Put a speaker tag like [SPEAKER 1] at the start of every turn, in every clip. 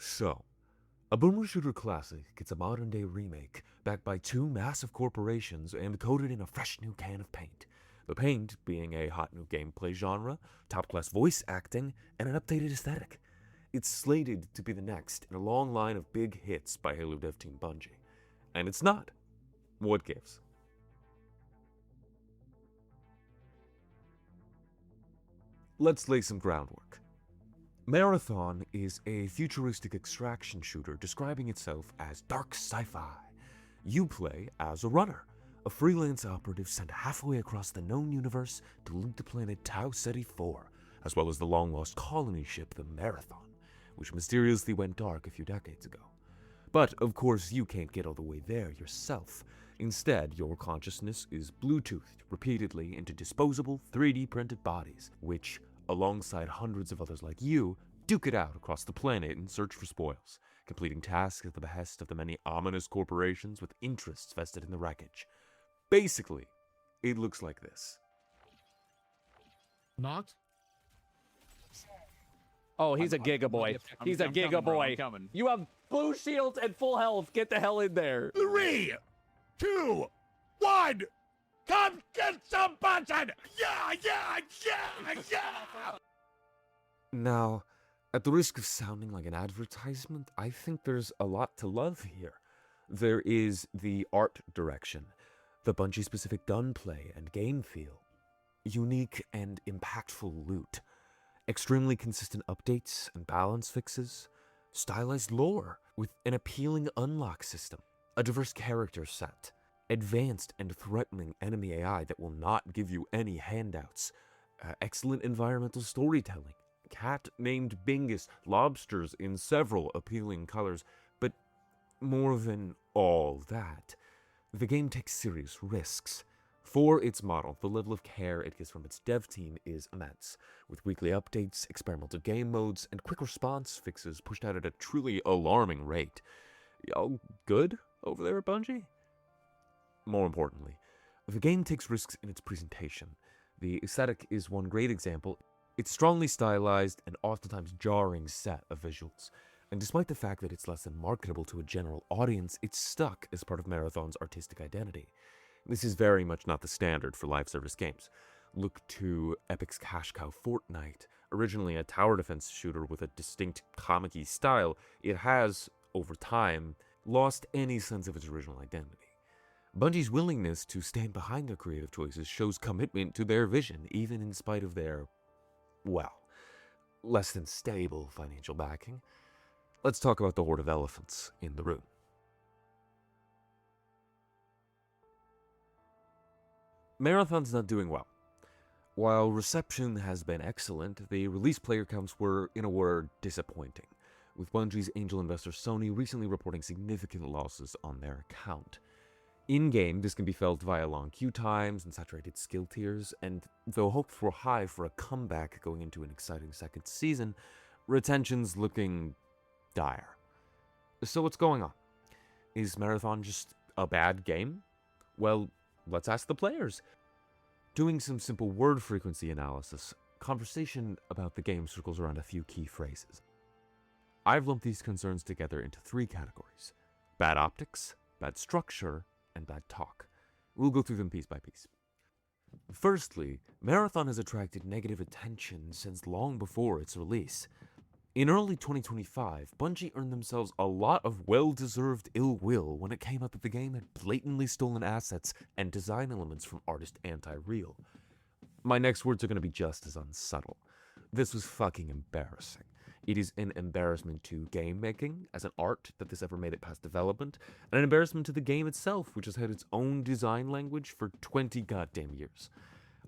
[SPEAKER 1] So, a boomer shooter classic gets a modern day remake backed by two massive corporations and coated in a fresh new can of paint. The paint being a hot new gameplay genre, top class voice acting, and an updated aesthetic. It's slated to be the next in a long line of big hits by Halo dev team Bungie. And it's not. What gives? Let's lay some groundwork. Marathon is a futuristic extraction shooter describing itself as dark sci-fi. You play as a runner, a freelance operative sent halfway across the known universe to loot the planet Tau Ceti 4, as well as the long-lost colony ship the Marathon, which mysteriously went dark a few decades ago. But, of course, you can't get all the way there yourself. Instead, your consciousness is Bluetoothed repeatedly into disposable 3D printed bodies, which, alongside hundreds of others like you, duke it out across the planet in search for spoils, completing tasks at the behest of the many ominous corporations with interests vested in the wreckage. Basically, it looks like this.
[SPEAKER 2] Knocked?
[SPEAKER 3] Oh, he's a Giga Boy. He's a Giga Boy. You have blue shields and full health. Get the hell in there.
[SPEAKER 2] 3, 2, 1. Come get some button! Yeah!
[SPEAKER 1] Now, at the risk of sounding like an advertisement, I think there's a lot to love here. There is the art direction, the Bungie-specific gunplay and game feel, unique and impactful loot, extremely consistent updates and balance fixes, stylized lore with an appealing unlock system, a diverse character set, advanced and threatening enemy AI that will not give you any handouts, excellent environmental storytelling, cat named Bingus, lobsters in several appealing colors, but more than all that, the game takes serious risks. For its model, the level of care it gets from its dev team is immense, with weekly updates, experimental game modes, and quick response fixes pushed out at a truly alarming rate. Y'all good over there at Bungie? More importantly, the game takes risks in its presentation. The aesthetic is one great example. It's strongly stylized and oftentimes jarring set of visuals. And despite the fact that it's less than marketable to a general audience, it's stuck as part of Marathon's artistic identity. This is very much not the standard for live service games. Look to Epic's cash cow Fortnite. Originally a tower defense shooter with a distinct comic-y style, it has, over time, lost any sense of its original identity. Bungie's willingness to stand behind their creative choices shows commitment to their vision, even in spite of their, well, less than stable financial backing. Let's talk about the horde of elephants in the room. Marathon's not doing well. While reception has been excellent, the release player counts were, in a word, disappointing, with Bungie's angel investor Sony recently reporting significant losses on their account. In-game, this can be felt via long queue times and saturated skill tiers, and though hopes were high for a comeback going into an exciting second season, retention's looking dire. So what's going on? Is Marathon just a bad game? Well, let's ask the players. Doing some simple word frequency analysis, conversation about the game circles around a few key phrases. I've lumped these concerns together into 3 categories: bad optics, bad structure, and bad talk. We'll go through them piece by piece. Firstly, Marathon has attracted negative attention since long before its release. In early 2025, Bungie earned themselves a lot of well-deserved ill will when it came out that the game had blatantly stolen assets and design elements from artist Anti-Real. My next words are going to be just as unsubtle. This was fucking embarrassing. It is an embarrassment to game making as an art that this ever made it past development, and an embarrassment to the game itself, which has had its own design language for 20 goddamn years.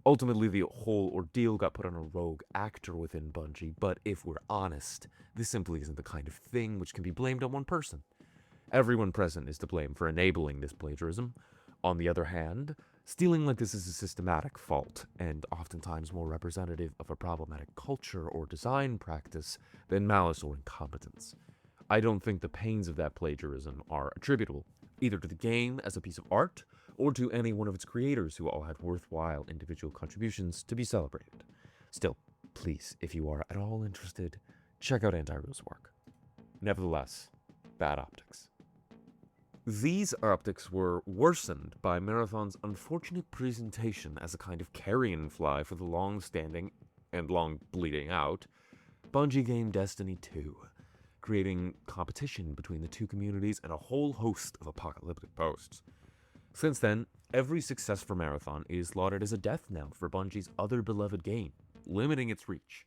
[SPEAKER 1] Ultimately, the whole ordeal got put on a rogue actor within Bungie, but if we're honest, this simply isn't the kind of thing which can be blamed on one person. Everyone present is to blame for enabling this plagiarism. On the other hand, stealing like this is a systematic fault, and oftentimes more representative of a problematic culture or design practice than malice or incompetence. I don't think the pains of that plagiarism are attributable either to the game as a piece of art, or to any one of its creators who all had worthwhile individual contributions to be celebrated. Still, please, if you are at all interested, check out Anti-Real's work. Nevertheless, bad optics. These optics were worsened by Marathon's unfortunate presentation as a kind of carrion fly for the long-standing and long bleeding out Bungie game Destiny 2, creating competition between the two communities and a whole host of apocalyptic posts. Since then, every success for Marathon is lauded as a death knell for Bungie's other beloved game, limiting its reach.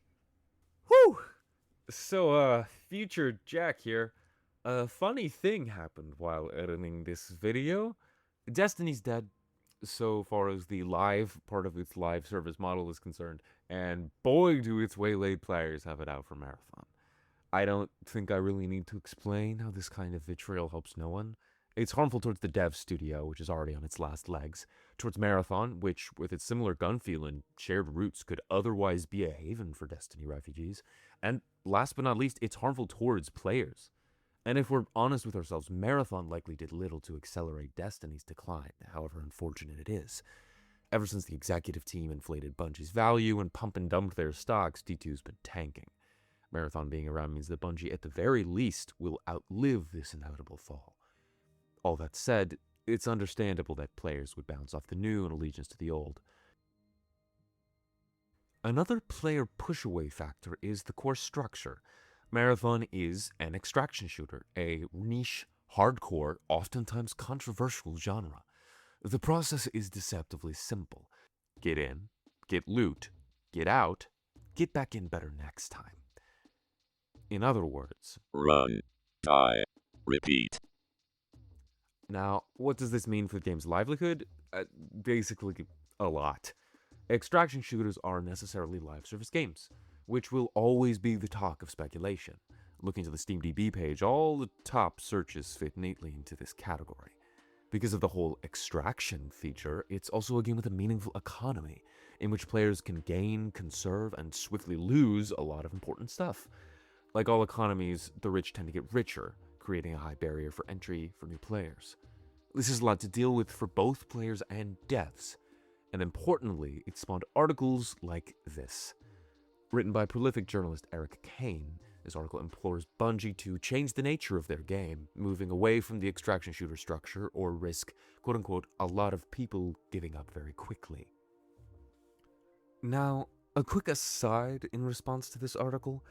[SPEAKER 1] Whew! So, future Jack here. A funny thing happened while editing this video. Destiny's dead, so far as the live part of its live service model is concerned, and boy do its waylaid players have it out for Marathon. I don't think I really need to explain how this kind of vitriol helps no one. It's harmful towards the dev studio, which is already on its last legs, towards Marathon, which, with its similar gun feel and shared roots, could otherwise be a haven for Destiny refugees, and last but not least, it's harmful towards players. And if we're honest with ourselves, Marathon likely did little to accelerate Destiny's decline, however unfortunate it is. Ever since the executive team inflated Bungie's value and pump and dumped their stocks, D2's been tanking. Marathon being around means that Bungie, at the very least, will outlive this inevitable fall. All that said, it's understandable that players would bounce off the new in allegiance to the old. Another player push-away factor is the core structure. Marathon is an extraction shooter, a niche, hardcore, oftentimes controversial genre. The process is deceptively simple. Get in, get loot, get out, get back in better next time. In other words,
[SPEAKER 4] run, die, repeat.
[SPEAKER 1] Now, what does this mean for the game's livelihood? Basically, a lot. Extraction shooters are necessarily live service games, which will always be the talk of speculation. Looking to the SteamDB page, all the top searches fit neatly into this category. Because of the whole extraction feature, it's also a game with a meaningful economy, in which players can gain, conserve, and swiftly lose a lot of important stuff. Like all economies, the rich tend to get richer, creating a high barrier for entry for new players. This is a lot to deal with for both players and devs, and importantly, it spawned articles like this. Written by prolific journalist Eric Kane, this article implores Bungie to change the nature of their game, moving away from the extraction shooter structure or risk, quote-unquote, a lot of people giving up very quickly. Now, a quick aside in response to this article.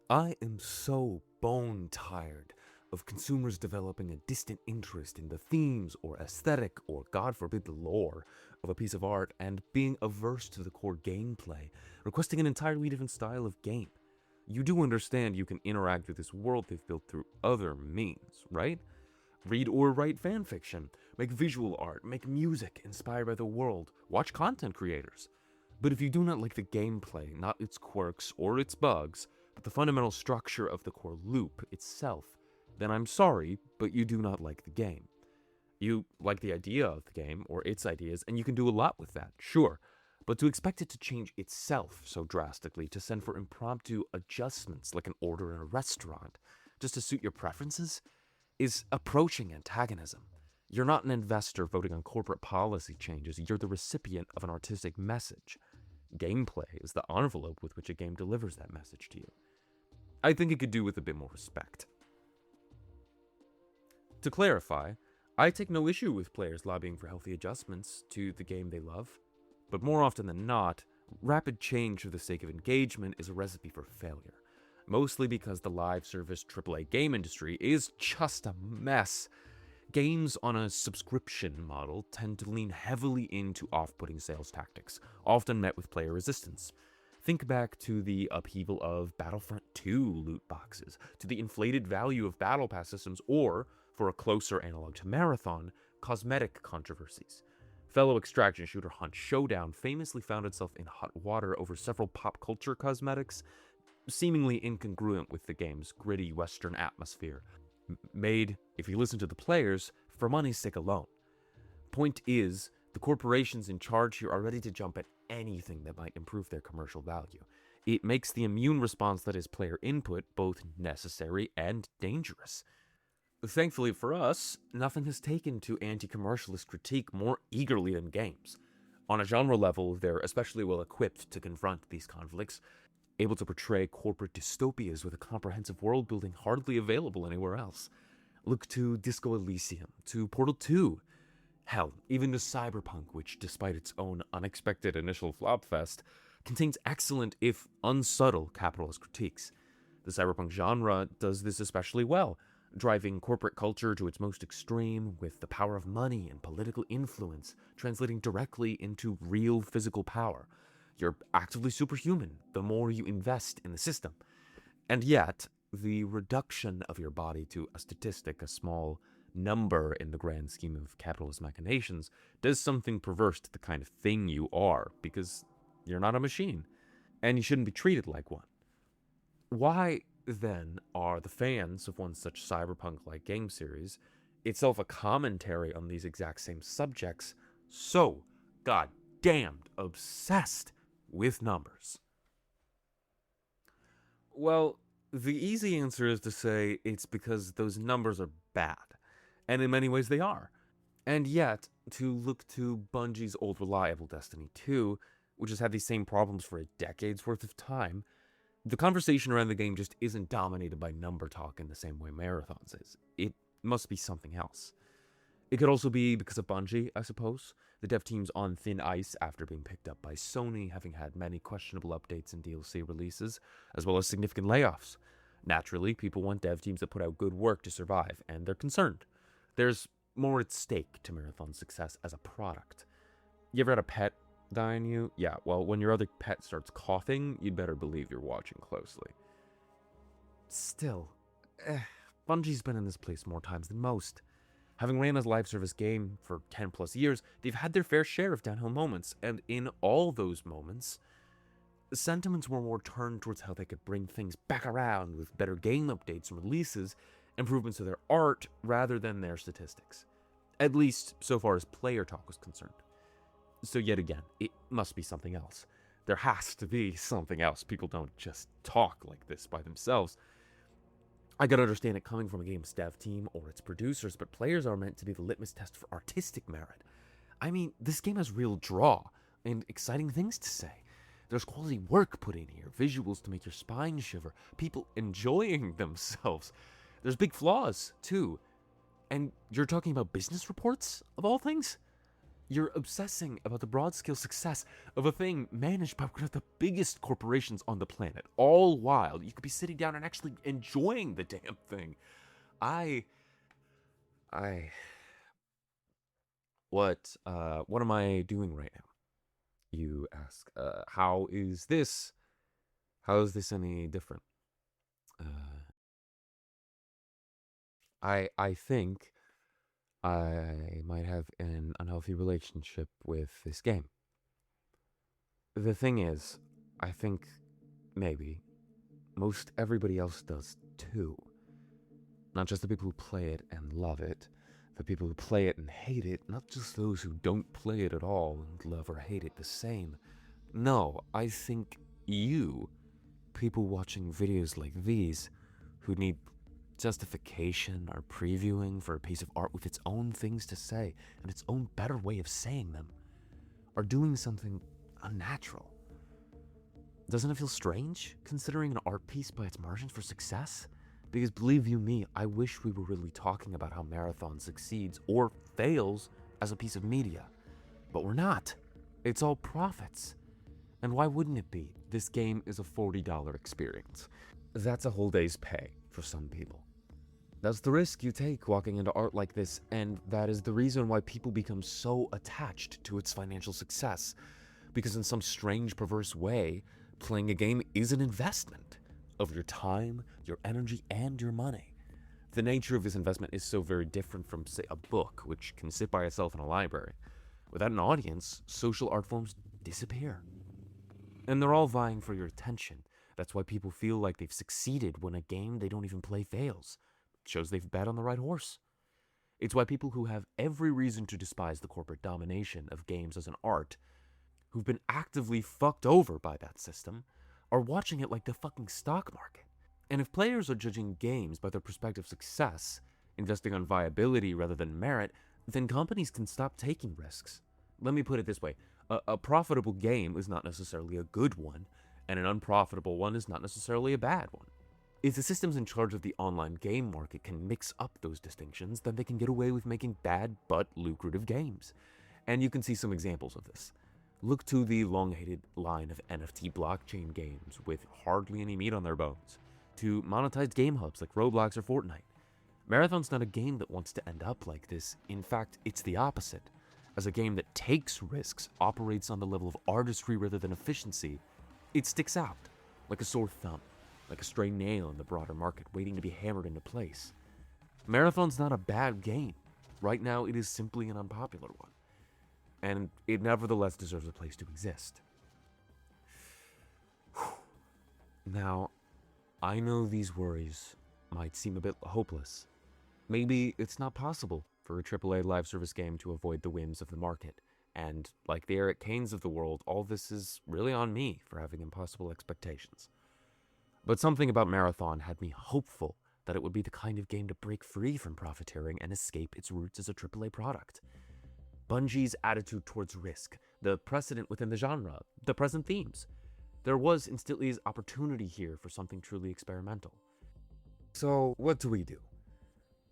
[SPEAKER 1] I am so bone tired of consumers developing a distant interest in the themes or aesthetic or, God forbid, the lore of a piece of art and being averse to the core gameplay, requesting an entirely different style of game. You do understand you can interact with this world they've built through other means, right? Read or write fanfiction, make visual art, make music inspired by the world, watch content creators. But if you do not like the gameplay, not its quirks or its bugs, but the fundamental structure of the core loop itself, then I'm sorry, but you do not like the game. You like the idea of the game, or its ideas, and you can do a lot with that, sure. But to expect it to change itself so drastically, to send for impromptu adjustments like an order in a restaurant, just to suit your preferences, is approaching antagonism. You're not an investor voting on corporate policy changes, you're the recipient of an artistic message. Gameplay is the envelope with which a game delivers that message to you. I think it could do with a bit more respect. To clarify, I take no issue with players lobbying for healthy adjustments to the game they love, but more often than not, rapid change for the sake of engagement is a recipe for failure, mostly because the live service AAA game industry is just a mess. Games on a subscription model tend to lean heavily into off-putting sales tactics, often met with player resistance. Think back to the upheaval of Battlefront 2 loot boxes, to the inflated value of Battle Pass systems, or, for a closer analog to Marathon, cosmetic controversies. Fellow extraction shooter Hunt Showdown famously found itself in hot water over several pop culture cosmetics, seemingly incongruent with the game's gritty Western atmosphere, made, if you listen to the players, for money's sake alone. Point is, the corporations in charge here are ready to jump at anything that might improve their commercial value. It makes the immune response that is player input both necessary and dangerous. Thankfully for us, nothing has taken to anti-commercialist critique more eagerly than games. On a genre level, they're especially well equipped to confront these conflicts, able to portray corporate dystopias with a comprehensive world building hardly available anywhere else. Look to Disco Elysium, to Portal 2, hell, even to Cyberpunk, which, despite its own unexpected initial flopfest, contains excellent, if unsubtle, capitalist critiques. The cyberpunk genre does this especially well, driving corporate culture to its most extreme with the power of money and political influence translating directly into real physical power. You're actively superhuman the more you invest in the system. And yet, the reduction of your body to a statistic, a small number in the grand scheme of capitalist machinations, does something perverse to the kind of thing you are, because you're not a machine, and you shouldn't be treated like one. Why, then, are the fans of one such cyberpunk-like game series, itself a commentary on these exact same subjects, so goddamned obsessed with numbers? Well, the easy answer is to say it's because those numbers are bad, and in many ways they are. And yet, to look to Bungie's old reliable Destiny 2, which has had these same problems for a decade's worth of time, the conversation around the game just isn't dominated by number talk in the same way Marathon's is. It must be something else. It could also be because of Bungie, I suppose. The dev team's on thin ice after being picked up by Sony, having had many questionable updates and DLC releases, as well as significant layoffs. Naturally, people want dev teams that put out good work to survive, and they're concerned. There's more at stake to Marathon's success as a product. You ever had a pet die on you? Yeah, well, when your other pet starts coughing, you'd better believe you're watching closely. Still, Bungie's been in this place more times than most. Having ran a live service game for 10 plus years, they've had their fair share of downhill moments, and in all those moments, the sentiments were more turned towards how they could bring things back around with better game updates and releases, improvements to their art, rather than their statistics. At least, so far as player talk was concerned. So yet again, it must be something else. There has to be something else. People don't just talk like this by themselves. I can understand it coming from a game's dev team or its producers, but players are meant to be the litmus test for artistic merit. I mean, this game has real draw and exciting things to say. There's quality work put in here, visuals to make your spine shiver, people enjoying themselves. There's big flaws, too. And you're talking about business reports, of all things? You're obsessing about the broad-scale success of a thing managed by one of the biggest corporations on the planet, all while you could be sitting down and actually enjoying the damn thing. What am I doing right now? You ask, how is this any different? I think I might have an unhealthy relationship with this game. The thing is, I think maybe most everybody else does too. Not just the people who play it and love it, the people who play it and hate it, not just those who don't play it at all and love or hate it the same. No, I think you, people watching videos like these, who need justification or previewing for a piece of art with its own things to say and its own better way of saying them, are doing something unnatural. Doesn't it feel strange, considering an art piece by its margins for success? Because believe you me, I wish we were really talking about how Marathon succeeds or fails as a piece of media. But we're not. It's all profits. And why wouldn't it be? This game is a $40 experience. That's a whole day's pay for some people. That's the risk you take walking into art like this, and that is the reason why people become so attached to its financial success. Because in some strange, perverse way, playing a game is an investment of your time, your energy, and your money. The nature of this investment is so very different from, say, a book, which can sit by itself in a library. Without an audience, social art forms disappear. And they're all vying for your attention. That's why people feel like they've succeeded when a game they don't even play fails. It shows they've bet on the right horse. It's why people who have every reason to despise the corporate domination of games as an art, who've been actively fucked over by that system, are watching it like the fucking stock market. And if players are judging games by their prospective success, investing on viability rather than merit, then companies can stop taking risks. Let me put it this way. A profitable game is not necessarily a good one, and an unprofitable one is not necessarily a bad one. If the systems in charge of the online game market can mix up those distinctions, then they can get away with making bad but lucrative games. And you can see some examples of this. Look to the long-hated line of NFT blockchain games with hardly any meat on their bones, to monetized game hubs like Roblox or Fortnite. Marathon's not a game that wants to end up like this. In fact, it's the opposite. As a game that takes risks, operates on the level of artistry rather than efficiency, it sticks out, like a sore thumb, like a stray nail in the broader market waiting to be hammered into place. Marathon's not a bad game. Right now, it is simply an unpopular one. And it nevertheless deserves a place to exist. Now, I know these worries might seem a bit hopeless. Maybe it's not possible for a AAA live service game to avoid the whims of the market, and like the Eric Kanes of the world, all this is really on me for having impossible expectations. But something about Marathon had me hopeful that it would be the kind of game to break free from profiteering and escape its roots as a AAA product. Bungie's attitude towards risk, the precedent within the genre, the present themes. There was and still is opportunity here for something truly experimental. So, what do we do?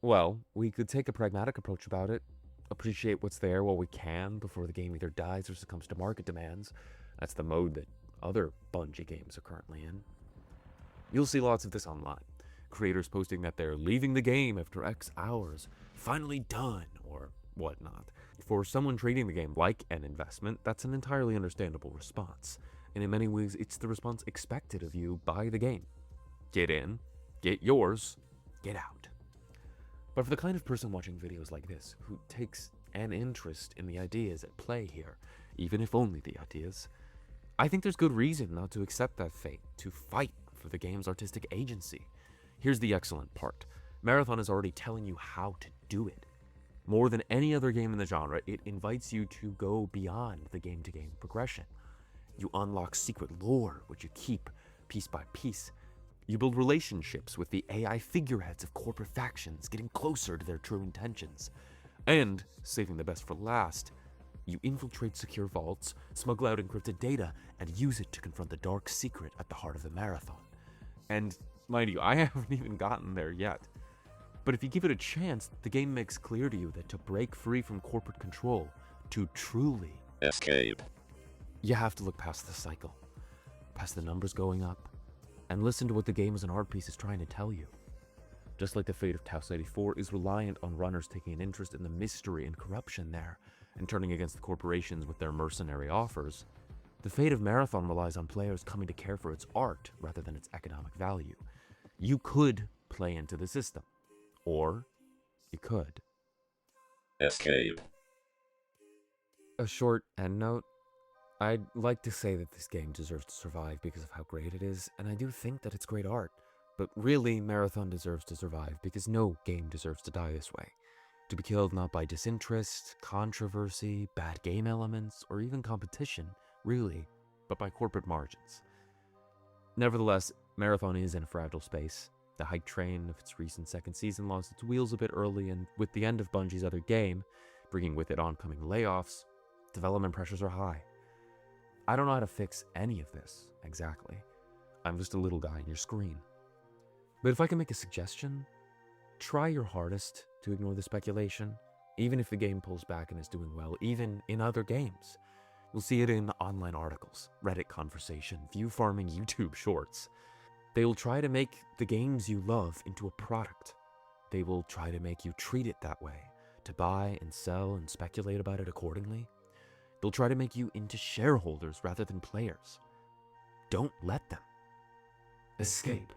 [SPEAKER 1] Well, we could take a pragmatic approach about it, appreciate what's there while we can before the game either dies or succumbs to market demands. That's the mode that other Bungie games are currently in. You'll see lots of this online. Creators posting that they're leaving the game after X hours, finally done, or whatnot. For someone treating the game like an investment, that's an entirely understandable response. And in many ways, it's the response expected of you by the game. Get in, get yours, get out. But for the kind of person watching videos like this, who takes an interest in the ideas at play here, even if only the ideas, I think there's good reason not to accept that fate, to fight for the game's artistic agency. Here's the excellent part. Marathon is already telling you how to do it. More than any other game in the genre, it invites you to go beyond the game-to-game progression. You unlock secret lore, which you keep piece by piece. You build relationships with the AI figureheads of corporate factions, getting closer to their true intentions. And, saving the best for last, you infiltrate secure vaults, smuggle out encrypted data, and use it to confront the dark secret at the heart of the Marathon. And, mind you, I haven't even gotten there yet. But if you give it a chance, the game makes clear to you that to break free from corporate control, to truly
[SPEAKER 4] escape,
[SPEAKER 1] you have to look past the cycle, past the numbers going up, and listen to what the game as an art piece is trying to tell you. Just like the fate of Taos 84 is reliant on runners taking an interest in the mystery and corruption there, and turning against the corporations with their mercenary offers, the fate of Marathon relies on players coming to care for its art rather than its economic value. You could play into the system, or you could
[SPEAKER 4] escape.
[SPEAKER 1] A short end note. I'd like to say that this game deserves to survive because of how great it is, and I do think that it's great art. But really, Marathon deserves to survive because no game deserves to die this way. To be killed not by disinterest, controversy, bad game elements, or even competition, really, but by corporate margins. Nevertheless, Marathon is in a fragile space. The hype train of its recent second season lost its wheels a bit early, and with the end of Bungie's other game, bringing with it oncoming layoffs, development pressures are high. I don't know how to fix any of this, exactly. I'm just a little guy on your screen. But if I can make a suggestion, try your hardest to ignore the speculation, even if the game pulls back and is doing well, even in other games. You'll see it in online articles, Reddit conversation, view farming YouTube shorts. They will try to make the games you love into a product. They will try to make you treat it that way, to buy and sell and speculate about it accordingly. They'll try to make you into shareholders rather than players. Don't let them. Escape.